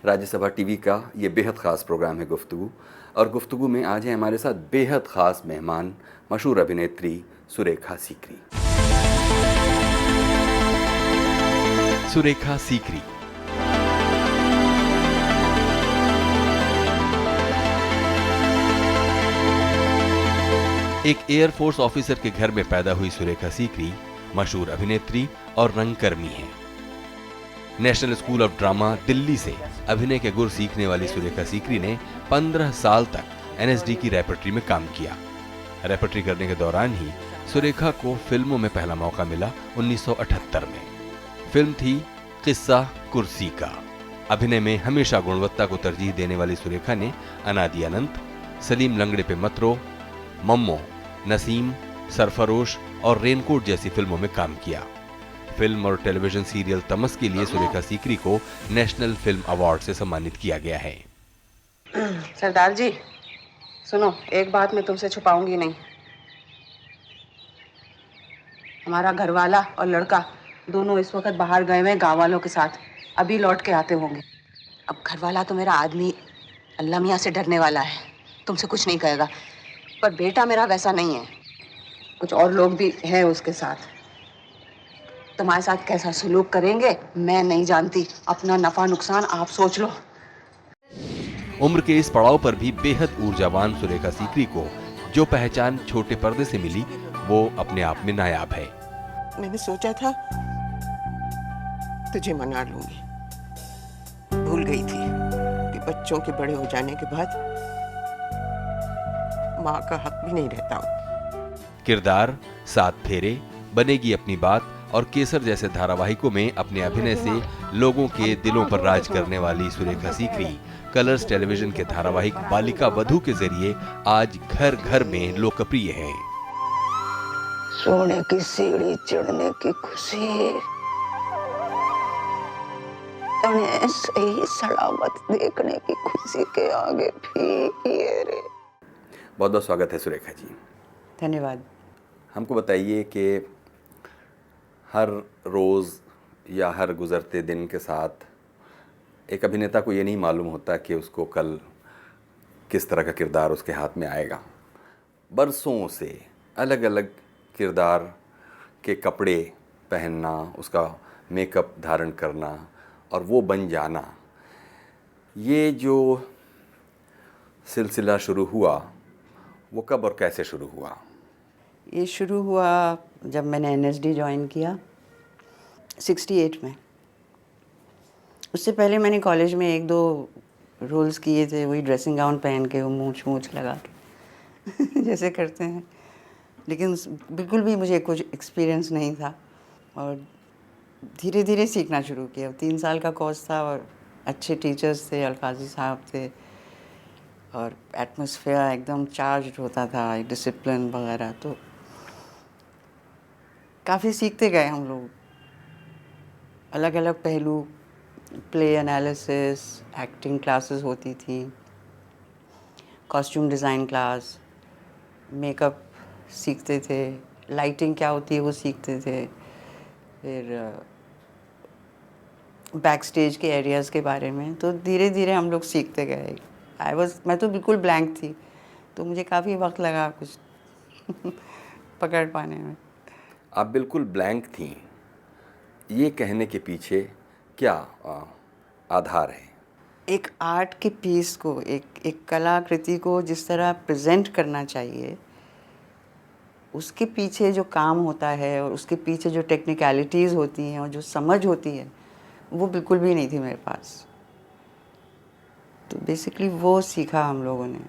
Rajya Sabha TV का ये बेहद ख़ास प्रोग्राम है गुफ्तगू, और गुफ्तगू में आज है हमारे साथ बेहद ख़ास मेहमान, मशहूर अभिनेत्री सुरेखा सीकरी। सुरेखा सीकरी एक एयरफोर्स ऑफिसर के घर में पैदा हुई सुरेखा सीकरी मशहूर अभिनेत्री और रंगकर्मी हैं। National school of drama Delhi से अभिनय के गुर सीखने वाली सुरेखा सीकरी ने 15 साल तक एनएसडी की रेपर्टरी में काम किया। रेपर्टरी करने के दौरान ही सुरेखा को फिल्मों में पहला मौका मिला 1978 में। फिल्म थी किस्सा कुर्सी का। अभिनय में हमेशा गुणवत्ता को तरजीह देने वाली सुरेखा ने अनादि अनंत, सलीम लंगड़े पे मत रो, मम्मो, नसीम, सरफरोश और रेनकोट जैसी फिल्मों में काम किया। फिल्म और टेलीविजन सीरियल तमस के लिए सुरेखा सीकरी को नेशनल फिल्म अवार्ड से सम्मानित किया गया है। सरदार जी सुनो, एक बात मैं तुमसे छुपाऊंगी नहीं। हमारा घरवाला और लड़का दोनों इस वक्त बाहर गए हुए गांव वालों के साथ, अभी लौट के आते होंगे। अब घरवाला तो मेरा आदमी अल्लाह मियां से डरने वाला है, तुमसे कुछ नहीं कहेगा, पर बेटा मेरा वैसा नहीं है। कुछ और लोग भी हैं उसके साथ। तुम्हारे साथ कैसा सलूक करेंगे मैं नहीं जानती, अपना नफा नुकसान आप सोच लो। उम्र के इस पड़ाव पर भी बेहद ऊर्जावान सुरेखा सीकरी को जो पहचान छोटे पर्दे से मिली वो अपने आप में नायाब है। मैंने सोचा था तुझे मना लूंगी, भूल गई थी कि बच्चों के बड़े हो जाने के बाद माँ का हक भी नहीं रहता। किरदार, सात फेरे, बनेगी अपनी बात और केसर जैसे धारावाहिकों में अपने अभिनय से लोगों के दिलों पर राज करने वाली सुरेखा सीकरी कलर्स टेलीविजन के धारावाहिक बालिका वधू के जरिए आज घर घर में लोकप्रिय है। सोने की सीढ़ी चढ़ने की खुशी, सही सलामत देखने की खुशी के आगे भी ये रे। बहुत बहुत स्वागत है सुरेखा जी। धन्यवाद। हमको बताइए कि हर रोज़ या हर गुज़रते दिन के साथ एक अभिनेता को ये नहीं मालूम होता कि उसको कल किस तरह का किरदार उसके हाथ में आएगा। बरसों से अलग अलग किरदार के कपड़े पहनना, उसका मेकअप धारण करना और वो बन जाना, ये जो सिलसिला शुरू हुआ वो कब और कैसे शुरू हुआ? ये शुरू हुआ जब मैंने एनएसडी ज्वाइन किया 68 में। उससे पहले मैंने कॉलेज में एक दो रोल्स किए थे, वही ड्रेसिंग गाउन पहन के, वो मूंछ लगा के जैसे करते हैं, लेकिन बिल्कुल भी मुझे कुछ एक्सपीरियंस नहीं था और धीरे धीरे सीखना शुरू किया। 3 साल का कोर्स था और अच्छे टीचर्स थे, अलकाजी साहब थे और एटमॉस्फेयर एकदम चार्ज होता था, डिसिप्लिन वगैरह, तो काफ़ी सीखते गए हम लोग। अलग अलग पहलू, प्ले एनालिसिस, एक्टिंग क्लासेस होती थी, कॉस्ट्यूम डिज़ाइन क्लास, मेकअप सीखते थे, लाइटिंग क्या होती है वो सीखते थे, फिर बैक स्टेज के एरियाज़ के बारे में। तो धीरे धीरे हम लोग सीखते गए। मैं तो बिल्कुल ब्लैंक थी, तो मुझे काफ़ी वक्त लगा कुछ पकड़ पाने में। आप बिल्कुल ब्लैंक थीं, ये कहने के पीछे क्या आधार है? एक आर्ट के पीस को, एक कलाकृति को जिस तरह प्रेजेंट करना चाहिए, उसके पीछे जो काम होता है और उसके पीछे जो टेक्निकलिटीज़ होती हैं और जो समझ होती है, वो बिल्कुल भी नहीं थी मेरे पास। तो बेसिकली वो सीखा हम लोगों ने।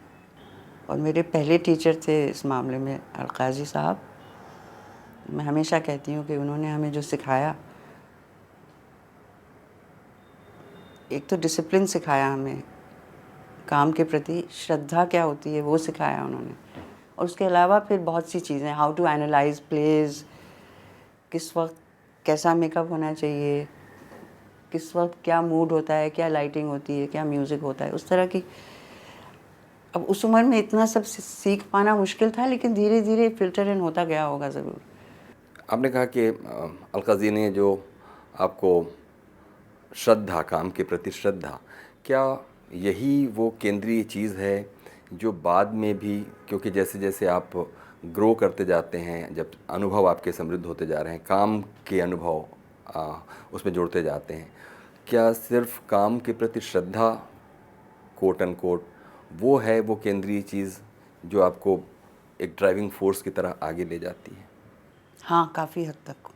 और मेरे पहले टीचर थे इस मामले में अलकाजी साहब। मैं हमेशा कहती हूँ कि उन्होंने हमें जो सिखाया, एक तो डिसिप्लिन सिखाया हमें, काम के प्रति श्रद्धा क्या होती है वो सिखाया उन्होंने, और उसके अलावा फिर बहुत सी चीज़ें, हाउ टू एनालाइज प्लेज, किस वक्त कैसा मेकअप होना चाहिए, किस वक्त क्या मूड होता है, क्या लाइटिंग होती है, क्या म्यूज़िक होता है, उस तरह की। अब उस उम्र में इतना सब सीख पाना मुश्किल था, लेकिन धीरे धीरे फिल्टर इन होता गया होगा ज़रूर। आपने कहा कि अलकाज़ी ने जो आपको श्रद्धा, काम के प्रति श्रद्धा, क्या यही वो केंद्रीय चीज़ है जो बाद में भी, क्योंकि जैसे जैसे आप ग्रो करते जाते हैं, जब अनुभव आपके समृद्ध होते जा रहे हैं, काम के अनुभव उसमें जोड़ते जाते हैं, क्या सिर्फ काम के प्रति श्रद्धा कोट एंड कोट वो है वो केंद्रीय चीज़ जो आपको एक ड्राइविंग फोर्स की तरह आगे ले जाती है? हाँ, काफ़ी हद तक,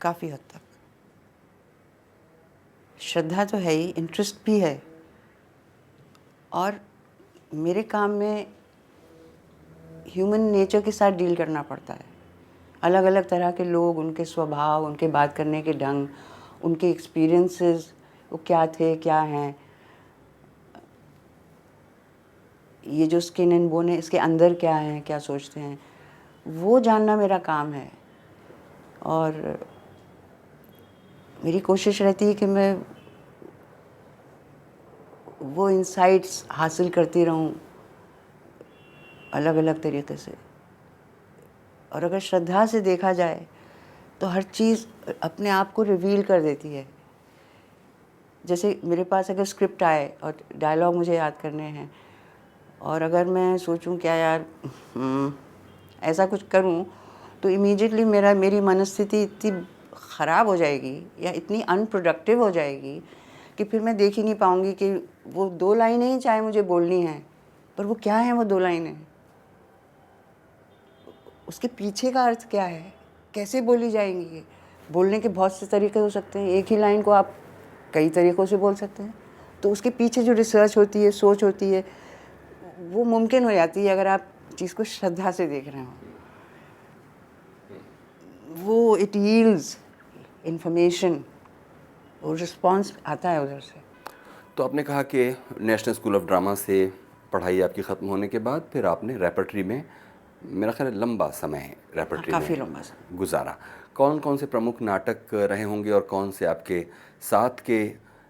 काफ़ी हद तक। श्रद्धा तो है ही, इंटरेस्ट भी है, और मेरे काम में ह्यूमन नेचर के साथ डील करना पड़ता है। अलग अलग तरह के लोग, उनके स्वभाव, उनके बात करने के ढंग, उनके एक्सपीरियंसेस, वो क्या थे, क्या हैं, ये जो स्किन एंड बोन है, इसके अंदर क्या है, क्या सोचते हैं, वो जानना मेरा काम है। और मेरी कोशिश रहती है कि मैं वो इंसाइट्स हासिल करती रहूं अलग अलग तरीके से। और अगर श्रद्धा से देखा जाए तो हर चीज़ अपने आप को रिवील कर देती है। जैसे मेरे पास अगर स्क्रिप्ट आए और डायलॉग मुझे याद करने हैं, और अगर मैं सोचूं क्या यार ऐसा कुछ करूं, तो इमीडिएटली मेरी मनस्थिति इतनी ख़राब हो जाएगी या इतनी अनप्रोडक्टिव हो जाएगी कि फिर मैं देख ही नहीं पाऊंगी कि वो 2 लाइनें ही चाहे मुझे बोलनी हैं, पर वो क्या है, वो 2 लाइनें, उसके पीछे का अर्थ क्या है, कैसे बोली जाएंगी। बोलने के बहुत से तरीके हो सकते हैं, एक ही लाइन को आप कई तरीक़ों से बोल सकते हैं। तो उसके पीछे जो रिसर्च होती है, सोच होती है, वो मुमकिन हो जाती है अगर आप चीज़ को श्रद्धा से देख रहे हो। वो इट यील्ड्स इंफॉर्मेशन और रिस्पॉन्स आता है उधर से। तो आपने कहा कि नेशनल स्कूल ऑफ ड्रामा से पढ़ाई आपकी ख़त्म होने के बाद फिर आपने रेपर्टरी में, मेरा ख्याल है लंबा समय रेपर्टरी काफ़ी में लंबा समय गुजारा। कौन कौन से प्रमुख नाटक रहे होंगे और कौन से आपके साथ के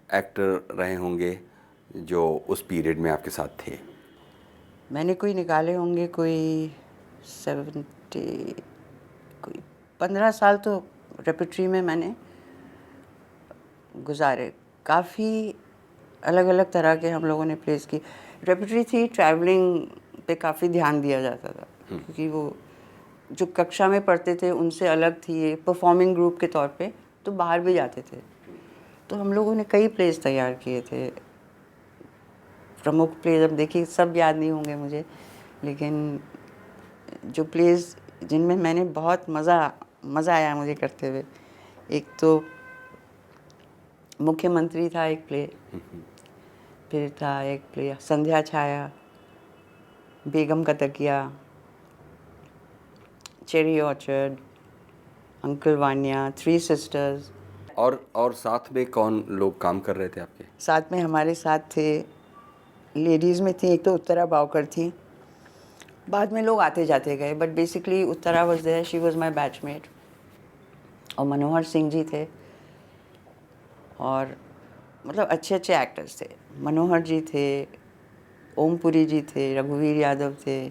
एक्टर रहे होंगे जो उस पीरियड में आपके साथ थे? मैंने कोई निकाले होंगे, कोई 15 साल तो रेपर्टरी में मैंने गुजारे। काफ़ी अलग अलग तरह के हम लोगों ने प्लेस की। रेपर्टरी थी, ट्रैवलिंग पे काफ़ी ध्यान दिया जाता था, क्योंकि वो जो कक्षा में पढ़ते थे उनसे अलग थी, ये परफॉर्मिंग ग्रुप के तौर पे तो बाहर भी जाते थे। तो हम लोगों ने कई प्लेस तैयार किए थे। प्रमुख प्लेस अब देखिए सब याद नहीं होंगे मुझे, लेकिन जो प्लेस जिनमें मैंने बहुत मज़ा आया मुझे करते हुए, एक तो मुख्यमंत्री था एक प्ले, फिर था एक प्ले संध्या छाया, बेगम का तकिया, cherry orchard, uncle Vaniya, 3 sisters. और साथ में कौन लोग काम कर रहे थे आपके साथ में? हमारे साथ थे, लेडीज़ में थी एक तो उत्तरा बावकर थी, बाद में लोग आते जाते गए, but basically Uttara was there, she was my batchmate. और मनोहर सिंह जी थे, और मतलब अच्छे अच्छे एक्टर्स थे। मनोहर जी थे, ओमपुरी जी थे, रघुवीर यादव थे,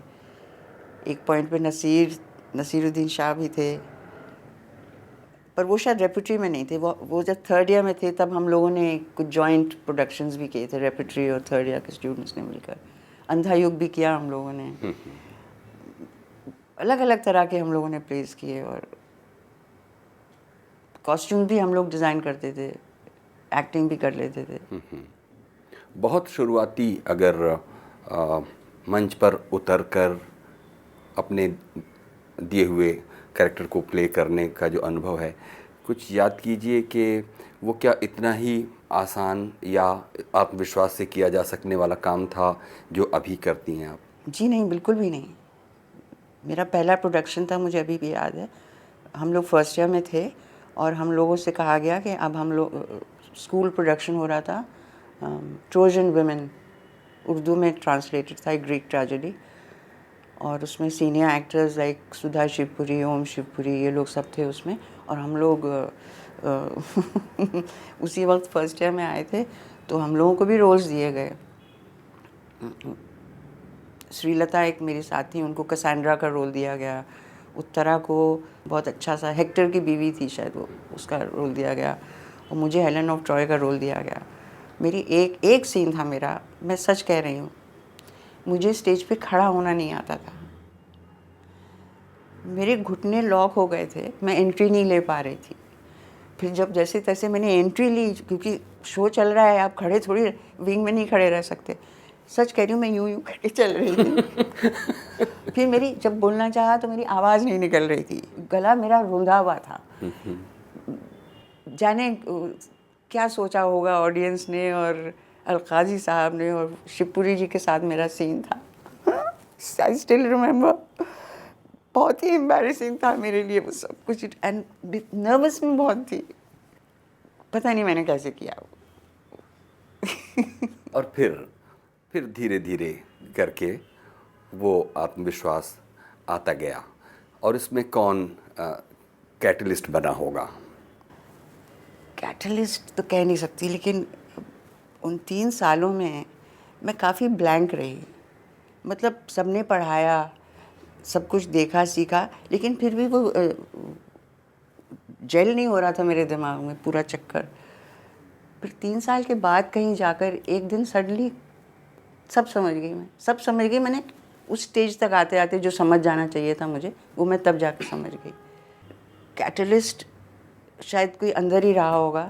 एक पॉइंट पे नसीरुद्दीन शाह भी थे, पर वो शायद रेपर्टरी में नहीं थे। वो जब 3rd ईयर में थे तब हम लोगों ने कुछ जॉइंट प्रोडक्शंस भी किए थे, रेपर्टरी और 3rd ईयर के स्टूडेंट्स ने मिलकर। अंधा युग भी किया हम लोगों ने। अलग अलग तरह के हम लोगों ने प्लेस किए, और कॉस्ट्यूम भी हम लोग डिज़ाइन करते थे, एक्टिंग भी कर लेते थे। बहुत शुरुआती अगर मंच पर उतरकर अपने दिए हुए कैरेक्टर को प्ले करने का जो अनुभव है, कुछ याद कीजिए कि वो क्या इतना ही आसान या आत्मविश्वास से किया जा सकने वाला काम था जो अभी करती हैं आप? जी नहीं, बिल्कुल भी नहीं। मेरा पहला प्रोडक्शन था, मुझे अभी भी याद है। हम लोग 1st ईयर में थे और हम लोगों से कहा गया कि अब हम लोग, स्कूल प्रोडक्शन हो रहा था, ट्रोजन वुमेन, उर्दू में ट्रांसलेटेड था, एक ग्रीक ट्रेजेडी, और उसमें सीनियर एक्टर्स लाइक सुधा शिवपुरी, ओम शिवपुरी, ये लोग सब थे उसमें। और हम लोग उसी वक्त 1st ईयर में आए थे, तो हम लोगों को भी रोल्स दिए गए। श्रीलता एक मेरी साथी, उनको कैसेंड्रा का रोल दिया गया। उत्तरा को बहुत अच्छा सा, हेक्टर की बीवी थी शायद वो, उसका रोल दिया गया। और मुझे हेलन ऑफ ट्रॉय का रोल दिया गया। मेरी एक सीन था मेरा, मैं सच कह रही हूँ, मुझे स्टेज पे खड़ा होना नहीं आता था। मेरे घुटने लॉक हो गए थे, मैं एंट्री नहीं ले पा रही थी। फिर जब जैसे तैसे मैंने एंट्री ली, क्योंकि शो चल रहा है, आप खड़े थोड़ी विंग में नहीं खड़े रह सकते। सच कह रही हूँ, मैं यूं यूं करके चल रही थी। फिर मेरी जब बोलना चाहा तो मेरी आवाज़ नहीं निकल रही थी, गला मेरा रुंधा हुआ था। जाने क्या सोचा होगा ऑडियंस ने और अलकाजी साहब ने, और शिवपुरी जी के साथ मेरा सीन था। आई स्टिल रिमेम्बर, बहुत ही एम्बैरेसिंग था मेरे लिए वो सब कुछ, एंड नर्वस में बहुत थी, पता नहीं मैंने कैसे किया। और फिर धीरे धीरे करके वो आत्मविश्वास आता गया। और इसमें कौन कैटलिस्ट बना होगा? कैटलिस्ट तो कह नहीं सकती, लेकिन उन 3 सालों में मैं काफ़ी ब्लैंक रही। मतलब सबने पढ़ाया, सब कुछ देखा सीखा, लेकिन फिर भी वो जेल नहीं हो रहा था मेरे दिमाग में पूरा चक्कर। फिर 3 साल के बाद कहीं जाकर एक दिन सडनली सब समझ गई मैं, सब समझ गई। मैंने उस स्टेज तक आते आते जो समझ जाना चाहिए था मुझे, वो मैं तब जाके समझ गई। कैटलिस्ट शायद कोई अंदर ही रहा होगा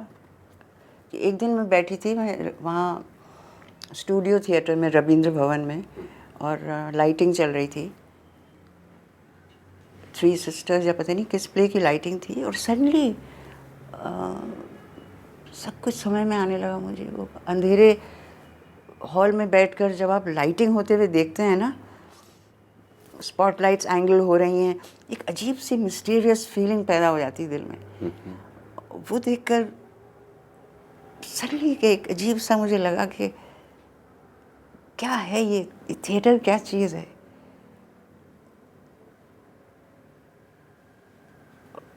कि एक दिन मैं बैठी थी, मैं वहाँ स्टूडियो थिएटर में रविंद्र भवन में, और लाइटिंग चल रही थी, 3 सिस्टर्स या पता नहीं किस प्ले की लाइटिंग थी, और सडनली सब कुछ समझ में आने लगा मुझे। वो अंधेरे हॉल में बैठकर जब आप लाइटिंग होते हुए देखते हैं ना, स्पॉटलाइट्स एंगल हो रही हैं, एक अजीब सी मिस्टीरियस फीलिंग पैदा हो जाती है दिल में। वो देखकर सडनली एक अजीब सा मुझे लगा कि क्या है ये थिएटर, क्या चीज़ है।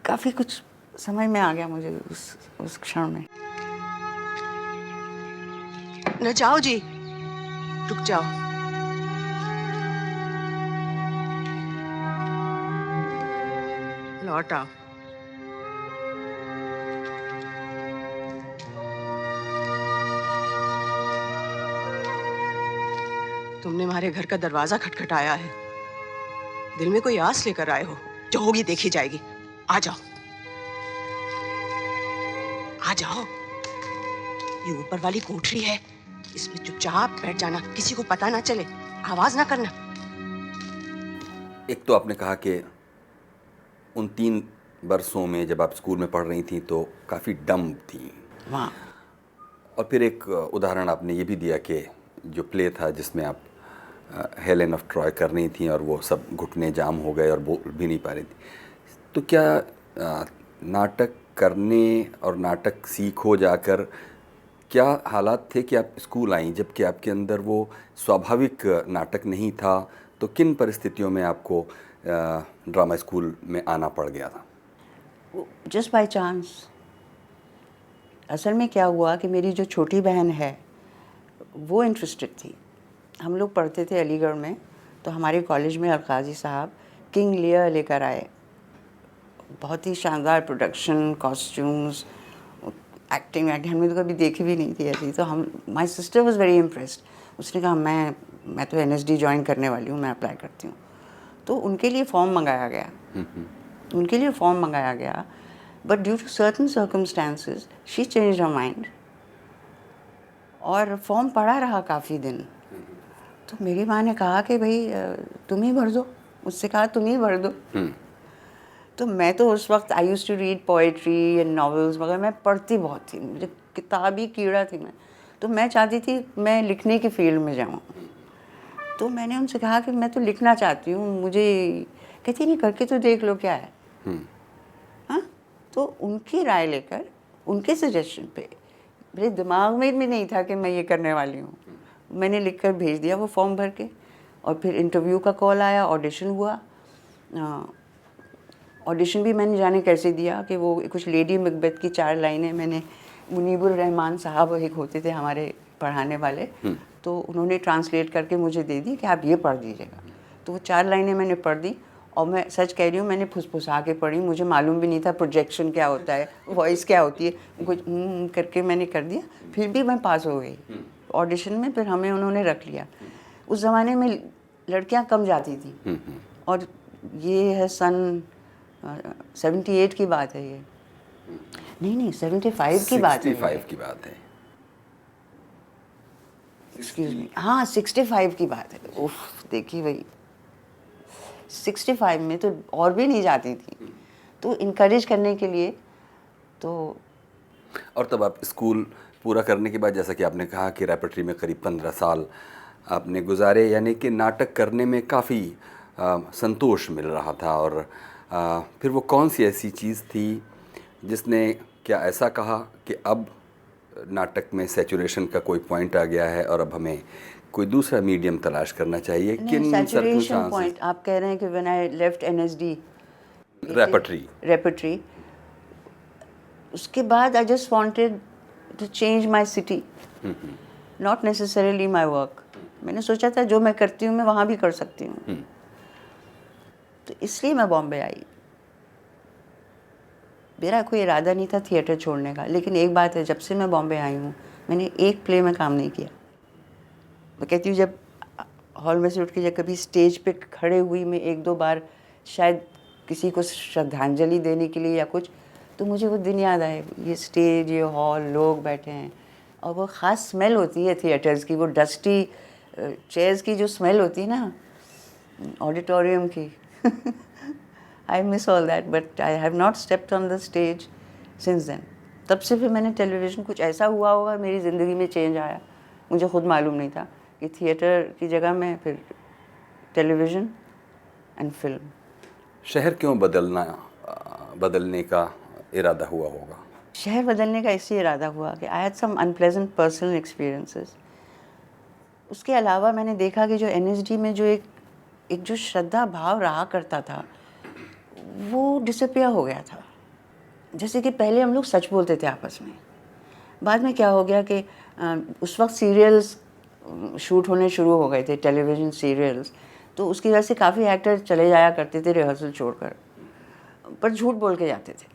काफ़ी कुछ समझ में आ गया मुझे उस क्षण में। न जाओ जी, रुक जाओ। लौट आओ। तुमने हमारे घर का दरवाजा खटखटाया है, दिल में कोई आस लेकर आए हो, जो होगी देखी जाएगी। आ जाओ, आ जाओ। ये ऊपर वाली कोठरी है, इसमें चुपचाप बैठ जाना, किसी को पता ना चले, आवाज ना करना। एक तो आपने कहा कि उन 3 बरसों में जब आप स्कूल में पढ़ रही थी तो काफ़ी डम थी वहाँ और फिर एक उदाहरण आपने ये भी दिया कि जो प्ले था जिसमें आप हेलेन ऑफ ट्रॉय कर रही थी और वो सब घुटने जाम हो गए और बोल भी नहीं पा रही थी, तो क्या नाटक करने और नाटक सीखो जाकर क्या हालात थे कि आप स्कूल आई जबकि आपके अंदर वो स्वाभाविक नाटक नहीं था? तो किन परिस्थितियों में आपको ड्रामा स्कूल में आना पड़ गया था? Just by chance. असल में क्या हुआ कि मेरी जो छोटी बहन है वो इंटरेस्टेड थी। हम लोग पढ़ते थे अलीगढ़ में, तो हमारे कॉलेज में अलकाजी साहब किंग लियर लेकर आए। बहुत ही शानदार प्रोडक्शन, कॉस्ट्यूम्स, एक्टिंग हमने तो कभी देखी भी नहीं थी ऐसी। तो हम, my sister was very impressed. उसने कहा मैं तो NSD ज्वाइन करने वाली हूँ, मैं अप्लाई करती हूँ। तो उनके लिए फॉर्म मंगाया गया, but due to certain circumstances she changed her mind और फॉर्म पड़ा रहा काफ़ी दिन। तो मेरी माँ ने कहा कि भाई तुम ही भर दो, मुझसे कहा तुम ही भर दो। तो मैं तो उस वक्त I used to read poetry and novels, मगर मैं पढ़ती बहुत थी, मुझे किताबी कीड़ा थी मैं। तो मैं चाहती थी मैं लिखने की फील्ड में जाऊँ। तो मैंने उनसे कहा कि मैं तो लिखना चाहती हूँ, मुझे कहती नहीं करके तो देख लो क्या है। हाँ, तो उनकी राय लेकर, उनके सजेशन पे, मेरे दिमाग में भी नहीं था कि मैं ये करने वाली हूँ। मैंने लिख कर भेज दिया वो फॉर्म भर के, और फिर इंटरव्यू का कॉल आया, ऑडिशन हुआ। ऑडिशन भी मैंने जाने कैसे दिया कि वो कुछ लेडी मैकबेथ की 4 लाइनें मैंने, मुनीबुर रहमान साहब एक होते थे हमारे पढ़ाने वाले, तो उन्होंने ट्रांसलेट करके मुझे दे दी कि आप ये पढ़ दीजिएगा। तो वो 4 लाइनें मैंने पढ़ दी और मैं सच कह रही हूँ, मैंने फुसफुसा के पढ़ी, मुझे मालूम भी नहीं था प्रोजेक्शन क्या होता है, वॉइस क्या होती है, कुछ करके मैंने कर दिया, फिर भी मैं पास हो गई ऑडिशन में। फिर हमें उन्होंने रख लिया। उस ज़माने में लड़कियां कम जाती थी, और ये है सन 78 की बात है ये, नहीं 75 की बात है, 65 की बात है। एक्सक्यूज मी, हाँ 65 की बात है। उफ, देखिए भाई 65 में तो और भी नहीं जाती थी, तो इनकरेज करने के लिए तो। और तब आप स्कूल पूरा करने के बाद, जैसा कि आपने कहा कि रेपर्टरी में करीब 15 साल आपने गुजारे, यानी कि नाटक करने में काफ़ी संतोष मिल रहा था। और फिर वो कौन सी ऐसी चीज़ थी जिसने क्या ऐसा कहा कि अब नाटक में सैचुरेशन का कोई पॉइंट आ गया है और अब हमें कोई दूसरा मीडियम तलाश करना चाहिए? किन सैचुरेशन पॉइंट आप कह रहे हैं कि when I left NSD repertory, उसके बाद I just wanted to change my city, not necessarily my work. मैंने सोचा था जो मैं करती हूँ मैं वहाँ भी कर सकती हूँ, तो इसलिए मैं बॉम्बे आई। मेरा कोई इरादा नहीं था थिएटर छोड़ने का, लेकिन एक बात है, जब से मैं बॉम्बे आई हूँ मैंने एक प्ले में काम नहीं किया। मैं कहती हूँ जब हॉल में से उठ के जब कभी स्टेज पे खड़े हुई मैं एक दो बार, शायद किसी को श्रद्धांजलि देने के लिए या कुछ, तो मुझे वो दिन याद आए, ये स्टेज, ये हॉल, लोग बैठे हैं, और वो ख़ास स्मेल होती है थिएटर्स की, वो डस्टी चेयर्स की जो स्मेल होती है ना ऑडिटोरियम की। I miss all that, but I have not stepped on the stage since then. तब से फिर मैंने टेलीविज़न, कुछ ऐसा हुआ होगा मेरी ज़िंदगी में चेंज आया, मुझे खुद मालूम नहीं था कि थिएटर की जगह में फिर टेलीविज़न एंड फिल्म। शहर क्यों बदलने का इरादा हुआ होगा? शहर बदलने का इसलिए इरादा हुआ कि I had some unpleasant personal experiences. उसके अलावा मैंने देखा कि जो एनएसडी में जो एक जो श्रद्धा भाव रहा करता था वो डिसअपियर हो गया था। जैसे कि पहले हम लोग सच बोलते थे आपस में, बाद में क्या हो गया कि उस वक्त सीरियल्स शूट होने शुरू हो गए थे, टेलीविज़न सीरियल्स, तो उसकी वजह से काफ़ी एक्टर चले जाया करते थे रिहर्सल छोड़कर, पर झूठ बोल के जाते थे,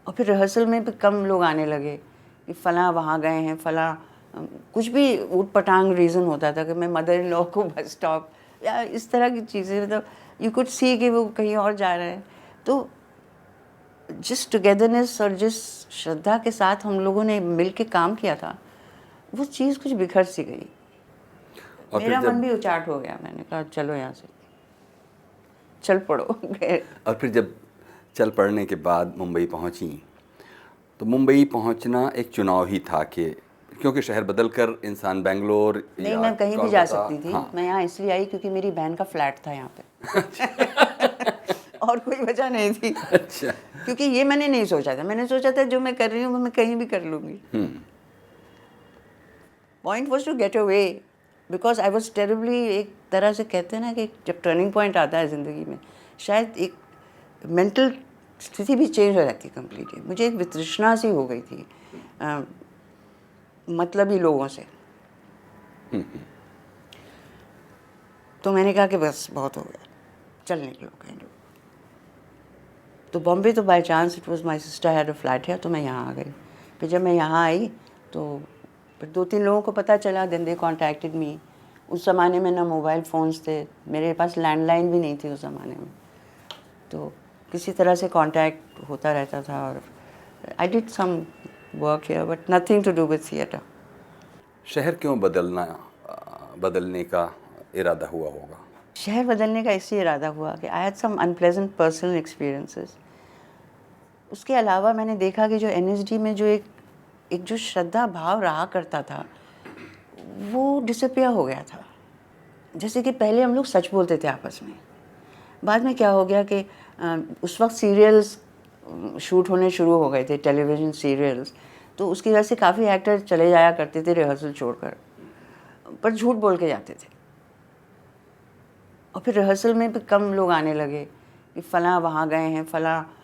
और फिर रिहर्सल में भी कम लोग आने लगे कि फ़लाँ वहाँ गए हैं, फ़लाँ कुछ भी ऊट पटांग रीज़न होता था कि मैं मदर इन लॉ को बस स्टॉप या इस तरह की चीज़ें, मतलब यू कुड सी कि वो कहीं और जा रहे हैं। तो जिस टुगेदरनेस और जिस श्रद्धा के साथ हम लोगों ने मिल के काम किया था, वो चीज़ कुछ बिखर सी गई, मेरा मन भी उचाट हो गया। मैंने कहा चलो यहाँ से चल पड़ो। और फिर जब चल पड़ने के बाद मुंबई पहुंची, तो मुंबई पहुंचना एक चुनाव ही था कि क्योंकि शहर बदलकर इंसान बेंगलोर नहीं, मैं कहीं भी जा सकती थी। हाँ। मैं यहाँ इसलिए आई क्योंकि मेरी बहन का फ्लैट था यहाँ पे। और कोई वजह नहीं थी। अच्छा। क्योंकि ये मैंने नहीं सोचा था, मैंने सोचा था जो मैं कर रही हूँ मैं कहीं भी कर लूँगी। Point was to get away, because I was terribly, एक तरह से कहते हैं ना कि जब टर्निंग पॉइंट आता है ज़िंदगी में, शायद एक मेंटल स्थिति भी चेंज हो जाती है कम्प्लीटली। मुझे एक वितृष्णा सी हो गई थी मतलबी लोगों से। तो मैंने कहा कि बस बहुत हो गया, चल निकलो कहीं। तो बॉम्बे तो by chance, it was my sister had a flat है, तो मैं यहाँ आ गई। फिर जब मैं यहाँ आई तो फिर 2-3 लोगों को पता चला, देन दे कॉन्टैक्टेड मी। उस ज़माने में ना मोबाइल फ़ोन्स थे, मेरे पास लैंडलाइन भी नहीं थी उस ज़माने में, तो किसी तरह से कांटेक्ट होता रहता था। और I did some work here but nothing to do with theatre. शहर क्यों बदलने का इरादा हुआ होगा? शहर बदलने का इसलिए इरादा हुआ कि I had some unpleasant personal experiences. उसके अलावा मैंने देखा कि जो एनएसडी में जो एक जो श्रद्धा भाव रहा करता था वो डिसअपियर हो गया था। जैसे कि पहले हम लोग सच बोलते थे आपस में, बाद में क्या हो गया कि उस वक्त सीरियल्स शूट होने शुरू हो गए थे, टेलीविज़न सीरियल्स, तो उसकी वजह से काफ़ी एक्टर चले जाया करते थे रिहर्सल छोड़कर, पर झूठ बोल के जाते थे, और फिर रिहर्सल में भी कम लोग आने लगे कि फ़लाँ वहाँ गए हैं, फ़लाँ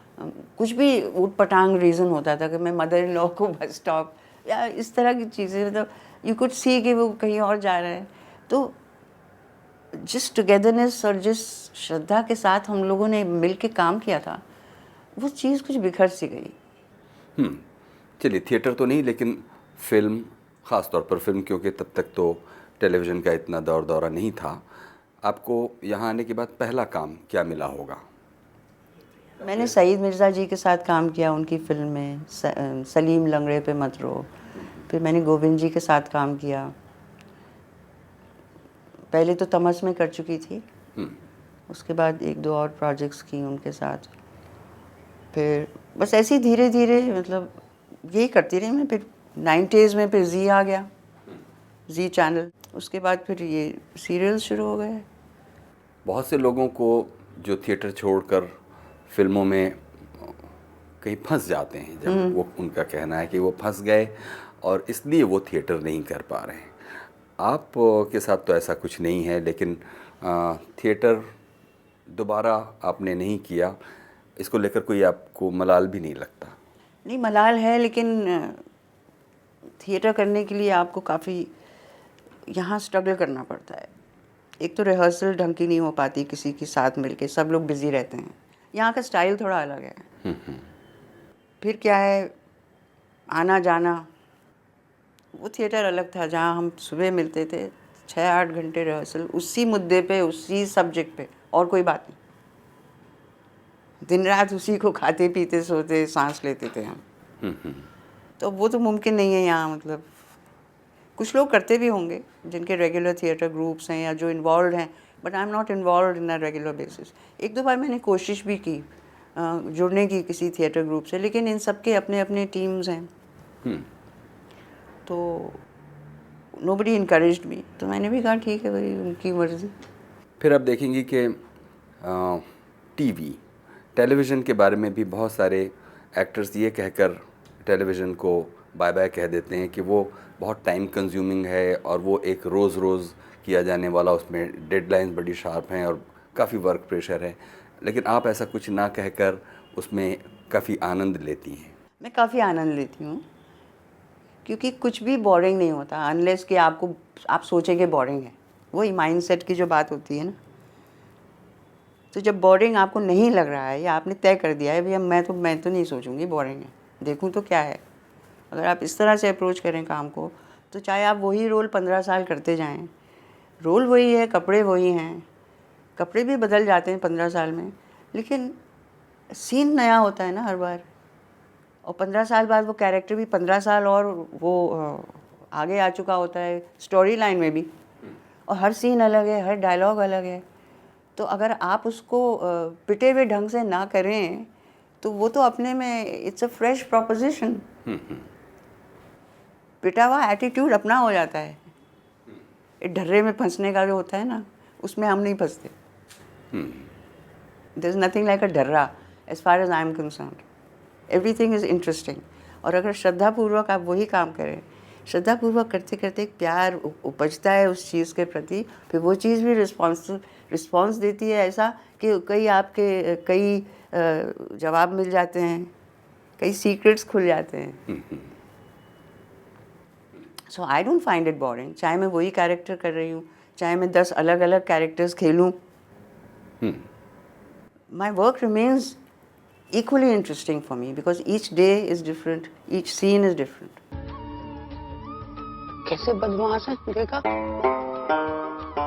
कुछ भी ऊट पटांग रीज़न होता था कि मैं मदर इन लॉ को बस स्टॉप या इस तरह की चीज़ें, मतलब यू कुड सी कि वो कहीं और जा रहे हैं। तो जिस टुगेदरनेस और जिस श्रद्धा के साथ हम लोगों ने मिल के काम किया था, वो चीज़ कुछ बिखर सी गई। चलिए, थिएटर तो नहीं, लेकिन फिल्म, ख़ास तौर पर फिल्म, क्योंकि तब तक तो टेलीविज़न का इतना दौर दौरा नहीं था। आपको यहाँ आने के बाद पहला काम क्या मिला होगा? मैंने सईद मिर्ज़ा जी के साथ काम किया उनकी फिल्म में, सलीम लंगड़े पे मत रो। फिर मैंने गोविंद जी के साथ काम किया। पहले तो तमस में कर चुकी थी, उसके बाद एक दो और प्रोजेक्ट्स की उनके साथ। फिर बस ऐसे ही धीरे धीरे मतलब यही करती रही मैं। फिर 90s में फिर जी आ गया, जी चैनल। उसके बाद फिर ये सीरियल शुरू हो गए। बहुत से लोगों को जो थिएटर छोड़कर फिल्मों में कहीं फंस जाते हैं, जब वो, उनका कहना है कि वो फंस गए और इसलिए वो थिएटर नहीं कर पा रहे हैं। आप के साथ तो ऐसा कुछ नहीं है, लेकिन थिएटर दोबारा आपने नहीं किया, इसको लेकर कोई आपको मलाल भी नहीं लगता? नहीं, मलाल है, लेकिन थिएटर करने के लिए आपको काफ़ी यहाँ स्ट्रगल करना पड़ता है। एक तो रिहर्सल ढंग की नहीं हो पाती किसी के साथ मिलके, सब लोग बिजी रहते हैं। यहाँ का स्टाइल थोड़ा अलग है। फिर क्या है, आना जाना, वो थिएटर अलग था जहाँ हम सुबह मिलते थे, 6-8 घंटे रिहर्सल, उसी मुद्दे पे, उसी सब्जेक्ट पे, और कोई बात नहीं। दिन रात उसी को खाते पीते सोते सांस लेते थे हम। तो वो तो मुमकिन नहीं है यहाँ। मतलब कुछ लोग करते भी होंगे जिनके रेगुलर थिएटर ग्रुप्स हैं या जो इन्वॉल्व हैं, but I am not involve in a regular basis. एक दो बार मैंने कोशिश भी की जुड़ने की किसी थिएटर ग्रुप से, लेकिन इन सब के अपने अपने टीम्स हैं, तो नोबडी इनकरेज्ड मी। तो मैंने भी कहा ठीक है भाई, उनकी मर्जी। फिर आप देखेंगी कि टेलीविज़न के बारे में भी बहुत सारे एक्टर्स ये कहकर टेलीविज़न को बाय बाय कह देते हैं कि वो बहुत टाइम कंज्यूमिंग है और वो एक रोज़ रोज़ किया जाने वाला, उसमें डेडलाइंस बड़ी शार्प हैं और काफ़ी वर्क प्रेशर है। लेकिन आप ऐसा कुछ ना कहकर उसमें काफ़ी आनंद लेती हैं। मैं काफ़ी आनंद लेती हूँ, क्योंकि कुछ भी बोरिंग नहीं होता अनलेस कि आप सोचेंगे बोरिंग है। वही माइंडसेट की जो बात होती है ना, तो जब बोरिंग आपको नहीं लग रहा है या आपने तय कर दिया है भैया मैं तो नहीं सोचूंगी बोरिंग है, देखूं तो क्या है। अगर आप इस तरह से अप्रोच करें काम को, तो चाहे आप वही रोल 15 साल करते जाएं, रोल वही है, कपड़े वही हैं, कपड़े भी बदल जाते हैं 15 साल में, लेकिन सीन नया होता है ना हर बार। और 15 साल बाद वो कैरेक्टर भी 15 साल और वो आगे आ चुका होता है स्टोरी लाइन में भी, और हर सीन अलग है, हर डायलॉग अलग है। तो अगर आप उसको पिटे हुए ढंग से ना करें तो वो तो अपने में इट्स अ फ्रेश प्रोपोजिशन। पिटा हुआ एटीट्यूड अपना हो जाता है। एक ढर्रे में फंसने का जो होता है ना, उसमें हम नहीं फंसते। There is nothing like a ढर्रा as far as I am concerned. Everything is interesting. और अगर श्रद्धापूर्वक आप वही काम करें, श्रद्धापूर्वक करते करते एक प्यार उपजता है उस चीज़ के प्रति, फिर वो चीज़ भी रिस्पॉन्स देती है, ऐसा कि कई जवाब मिल जाते हैं, कई सीक्रेट्स खुल जाते हैं। So I don't find it boring. चाहे मैं वही कैरेक्टर कर रही हूँ, चाहे मैं 10 अलग अलग कैरेक्टर्स खेलूँ, my work remains equally interesting for me because each day is different, each scene is different. कैसे बदमाश है देखा,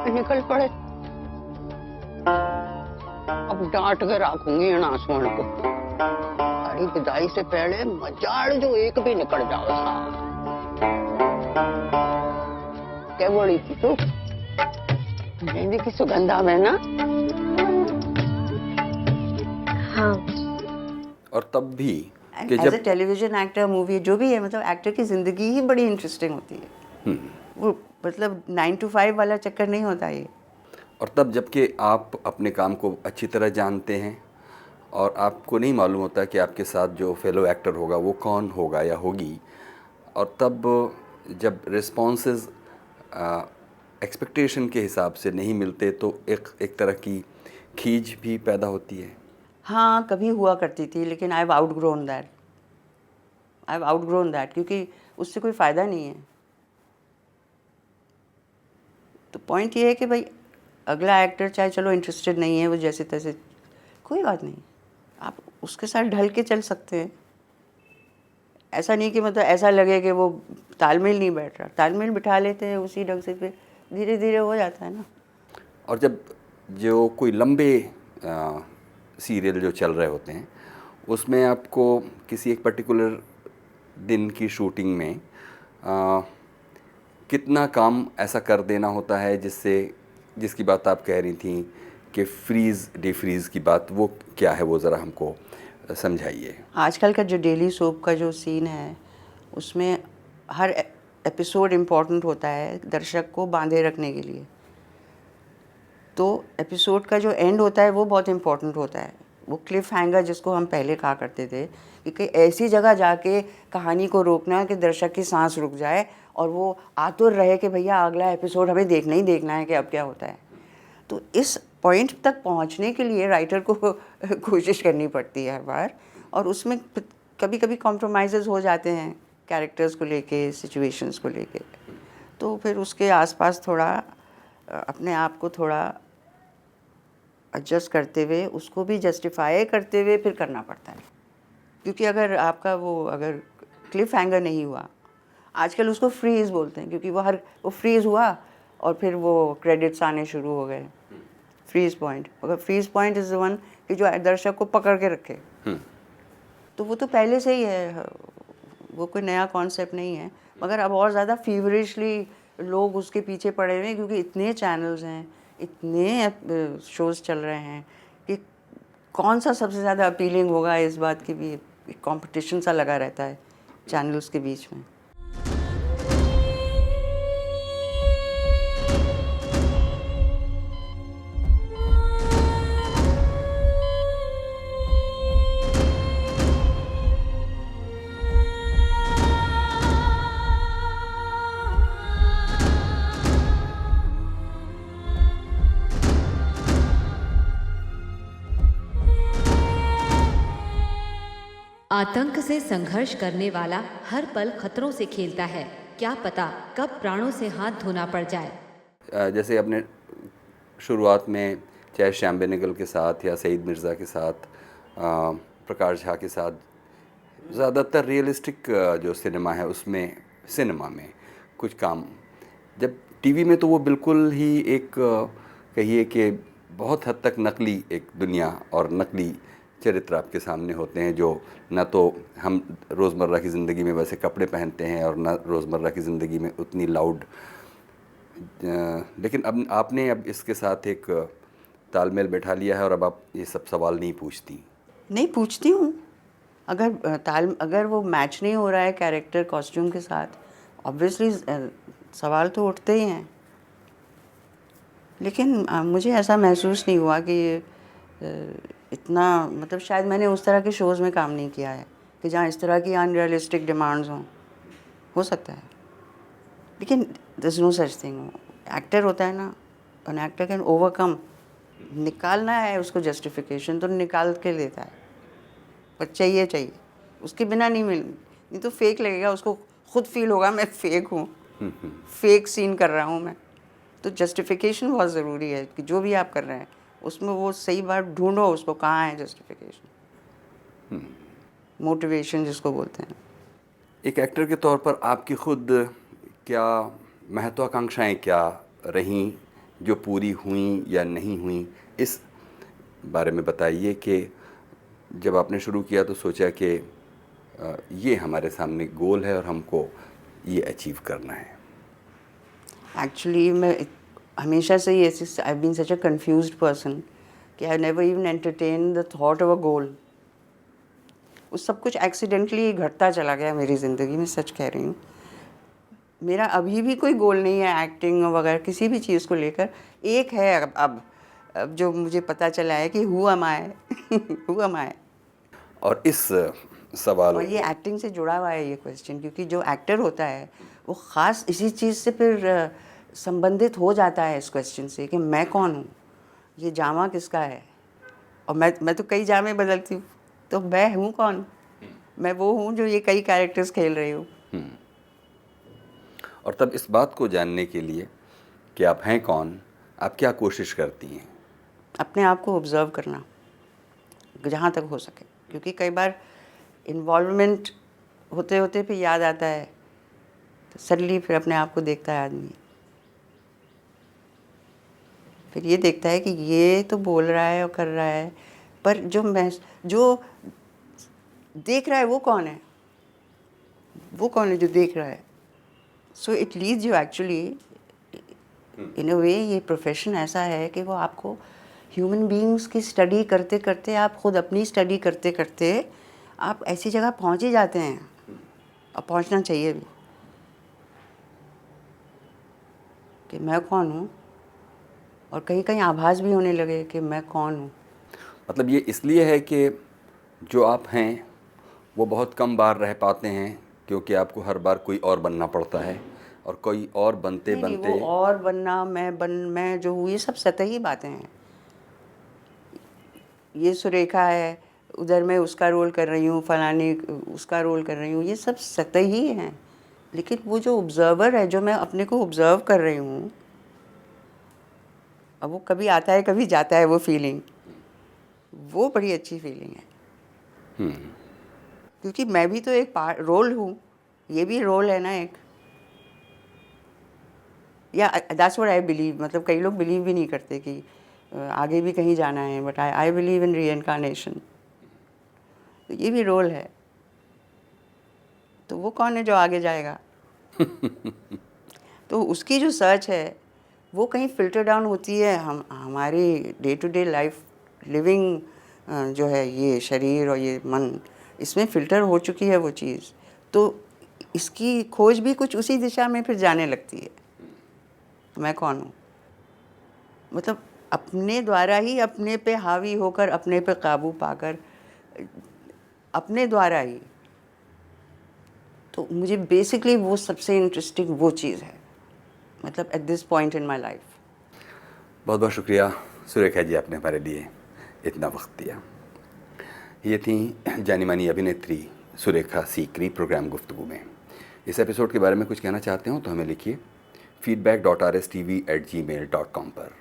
निकल पड़े। अब डांट के रखूंगी इन आसमान को। सारी विदाई से पहले मजाड़ जो एक भी निकल जाओ साहब। क्या बोली थी तू? मेहंदी की सुगंधा में ना? हाँ। और तब भी कि as a television actor, movie जो भी है, मतलब एक्टर की ज़िंदगी ही बड़ी इंटरेस्टिंग होती है। वो मतलब 9 to 5 वाला चक्कर नहीं होता ये। और तब जबकि आप अपने काम को अच्छी तरह जानते हैं और आपको नहीं मालूम होता कि आपके साथ जो फेलो एक्टर होगा वो कौन होगा या होगी, और तब जब रिस्पॉन्सेस एक्सपेक्टेशन के हिसाब से नहीं मिलते तो एक तरह की खींच भी पैदा होती है। हाँ, कभी हुआ करती थी, लेकिन आई हैव आउटग्रोन दैट, क्योंकि उससे कोई फ़ायदा नहीं है। तो पॉइंट ये है कि भाई अगला एक्टर चाहे चलो इंटरेस्टेड नहीं है, वो जैसे तैसे, कोई बात नहीं, आप उसके साथ ढल के चल सकते हैं। ऐसा नहीं कि मतलब ऐसा लगे कि वो तालमेल नहीं बैठ रहा, तालमेल बिठा लेते हैं उसी ढंग से, फिर धीरे धीरे हो जाता है ना। और जब जो कोई लंबे सीरियल जो चल रहे होते हैं उसमें आपको किसी एक पर्टिकुलर दिन की शूटिंग में कितना काम ऐसा कर देना होता है जिसकी बात आप कह रही थी कि फ्रीज़ डिफ्रीज़ की बात, वो क्या है, वो ज़रा हमको समझाइए। आजकल का जो डेली सोप का जो सीन है उसमें हर एपिसोड इम्पोर्टेंट होता है दर्शक को बांधे रखने के लिए। तो एपिसोड का जो एंड होता है वो बहुत इम्पोर्टेंट होता है, वो क्लिफ हैंगर जिसको हम पहले कहा करते थे, कि ऐसी जगह जाके कहानी को रोकना कि दर्शक की सांस रुक जाए और वो आतुर रहे कि भैया अगला एपिसोड हमें देखना ही देखना है कि अब क्या होता है। तो इस पॉइंट तक पहुंचने के लिए राइटर को कोशिश करनी पड़ती है हर बार, और उसमें कभी कभी कॉम्प्रोमाइज़ हो जाते हैं कैरेक्टर्स को लेके, सिचुएशंस को लेके। तो फिर उसके आसपास थोड़ा अपने आप को थोड़ा एडजस्ट करते हुए, उसको भी जस्टिफाई करते हुए फिर करना पड़ता है। क्योंकि अगर आपका अगर क्लिफ हैंगर नहीं हुआ, आजकल उसको फ्रीज़ बोलते हैं, क्योंकि वो फ्रीज़ हुआ और फिर वो क्रेडिट्स आने शुरू हो गए, फ्रीज़ पॉइंट। अगर freeze point is the one कि जो दर्शक को पकड़ के रखे, तो वो तो पहले से ही है, वो कोई नया कॉन्सेप्ट नहीं है। मगर अब और ज़्यादा फीवरिशली लोग उसके पीछे पड़े हुए हैं, क्योंकि इतने चैनल्स हैं, इतने शोज़ चल रहे हैं कि कौन सा सबसे ज़्यादा अपीलिंग होगा, इस बात की भी कंपटीशन सा लगा रहता है चैनल्स के बीच में। आतंक से संघर्ष करने वाला हर पल खतरों से खेलता है, क्या पता कब प्राणों से हाथ धोना पड़ जाए। जैसे अपने शुरुआत में चाहे श्याम बेनेगल के साथ या सईद मिर्ज़ा के साथ, प्रकाश झा के साथ, ज़्यादातर रियलिस्टिक जो सिनेमा है उसमें, सिनेमा में कुछ काम, जब टीवी में तो वो बिल्कुल ही एक कहिए कि बहुत हद तक नकली एक दुनिया और नकली चरित्र आपके सामने होते हैं, जो ना तो हम रोज़मर्रा की ज़िंदगी में वैसे कपड़े पहनते हैं और ना रोज़मर्रा की ज़िंदगी में उतनी लाउड। लेकिन अब आपने अब इसके साथ एक तालमेल बैठा लिया है और अब आप ये सब सवाल नहीं पूछती। नहीं पूछती हूँ, अगर वो मैच नहीं हो रहा है कैरेक्टर कॉस्ट्यूम के साथ, ऑब्वियसली सवाल तो उठते ही हैं। लेकिन मुझे ऐसा महसूस नहीं हुआ कि इतना, मतलब शायद मैंने उस तरह के शोज़ में काम नहीं किया है कि जहाँ इस तरह की अनरियलिस्टिक डिमांड्स हों, हो सकता है। लेकिन there is no such thing. Actor होता है ना, एन एक्टर कैन ओवरकम, निकालना है उसको जस्टिफिकेशन तो निकाल के लेता है, पर चाहिए उसके बिना नहीं तो फेक लगेगा, उसको खुद फील होगा मैं फेक हूँ, फेक सीन कर रहा हूँ मैं। तो जस्टिफिकेशन बहुत ज़रूरी है कि जो भी आप कर रहे हैं उसमें वो सही बात ढूंढो, उसको कहाँ है जस्टिफिकेशन, मोटिवेशन जिसको बोलते हैं। एक एक्टर के तौर पर आपकी खुद क्या महत्वाकांक्षाएं क्या रहीं जो पूरी हुई या नहीं हुई, इस बारे में बताइए। कि जब आपने शुरू किया तो सोचा कि ये हमारे सामने गोल है और हमको ये अचीव करना है। एक्चुअली मैं हमेशा से ही ऐसे, I been such a confused person कि I never even entertain the thought of a goal. वो सब कुछ एक्सीडेंटली घटता चला गया मेरी ज़िंदगी में, सच कह रही हूँ। मेरा अभी भी कोई गोल नहीं है एक्टिंग वगैरह किसी भी चीज़ को लेकर। एक है अब जो मुझे पता चला है कि हु एम आई। और इस सवाल, और ये एक्टिंग से जुड़ा हुआ है ये क्वेश्चन, क्योंकि जो एक्टर होता है वो ख़ास इसी चीज़ से फिर संबंधित हो जाता है इस क्वेश्चन से कि मैं कौन हूँ, ये जामा किसका है। और मैं तो कई जामे बदलती हूँ, तो मैं हूँ कौन? मैं वो हूँ जो ये कई कैरेक्टर्स खेल रही हूँ। और तब इस बात को जानने के लिए कि आप हैं कौन, आप क्या कोशिश करती हैं? अपने आप को ऑब्ज़र्व करना जहाँ तक हो सके, क्योंकि कई बार इन्वॉल्वमेंट होते होते फिर याद आता है, तो सडनली फिर अपने आप को देखता है आदमी, फिर ये देखता है कि ये तो बोल रहा है और कर रहा है, पर जो देख रहा है वो कौन है? वो कौन है जो देख रहा है? So it leads you actually in a way, ये प्रोफेशन ऐसा है कि वो आपको ह्यूमन बीइंग्स की स्टडी करते करते, आप खुद अपनी स्टडी करते करते आप ऐसी जगह पहुंच ही जाते हैं, और पहुंचना चाहिए भी, कि मैं कौन हूँ, और कहीं कहीं आभास भी होने लगे कि मैं कौन हूँ। मतलब ये इसलिए है कि जो आप हैं वो बहुत कम बार रह पाते हैं, क्योंकि आपको हर बार कोई और बनना पड़ता है, और कोई और बनते नहीं, बनते वो और बनना, मैं जो हूँ, ये सब सतही बातें हैं। ये सुरेखा है, उधर मैं उसका रोल कर रही हूँ, फलानी उसका रोल कर रही हूँ, ये सब सतही हैं। लेकिन वो जो ऑब्जर्वर है, जो मैं अपने को ऑब्जर्व कर रही हूँ, अब वो कभी आता है कभी जाता है, वो फीलिंग, वो बड़ी अच्छी फीलिंग है। क्योंकि मैं भी तो एक रोल हूँ, ये भी रोल है ना एक, या दैट्स व्हाट आई बिलीव। मतलब कई लोग बिलीव भी नहीं करते कि आगे भी कहीं जाना है, but I believe in reincarnation. तो ये भी रोल है, तो वो कौन है जो आगे जाएगा? तो उसकी जो सर्च है वो कहीं फिल्टर डाउन होती है हमारी day to day life living, जो है ये शरीर और ये मन, इसमें फ़िल्टर हो चुकी है वो चीज़। तो इसकी खोज भी कुछ उसी दिशा में फिर जाने लगती है, मैं कौन हूँ। मतलब अपने द्वारा ही अपने पे हावी होकर, अपने पे काबू पाकर, अपने द्वारा ही। तो मुझे बेसिकली वो सबसे इंटरेस्टिंग वो चीज़ है, मतलब at this point in my life. बहुत बहुत शुक्रिया सुरेखा जी, आपने हमारे लिए इतना वक्त दिया। ये थी जानी मानी अभिनेत्री सुरेखा सीकरी प्रोग्राम गुफ्तगू में। इस एपिसोड के बारे में कुछ कहना चाहते हो तो हमें लिखिए feedback.rstv@gmail.com पर।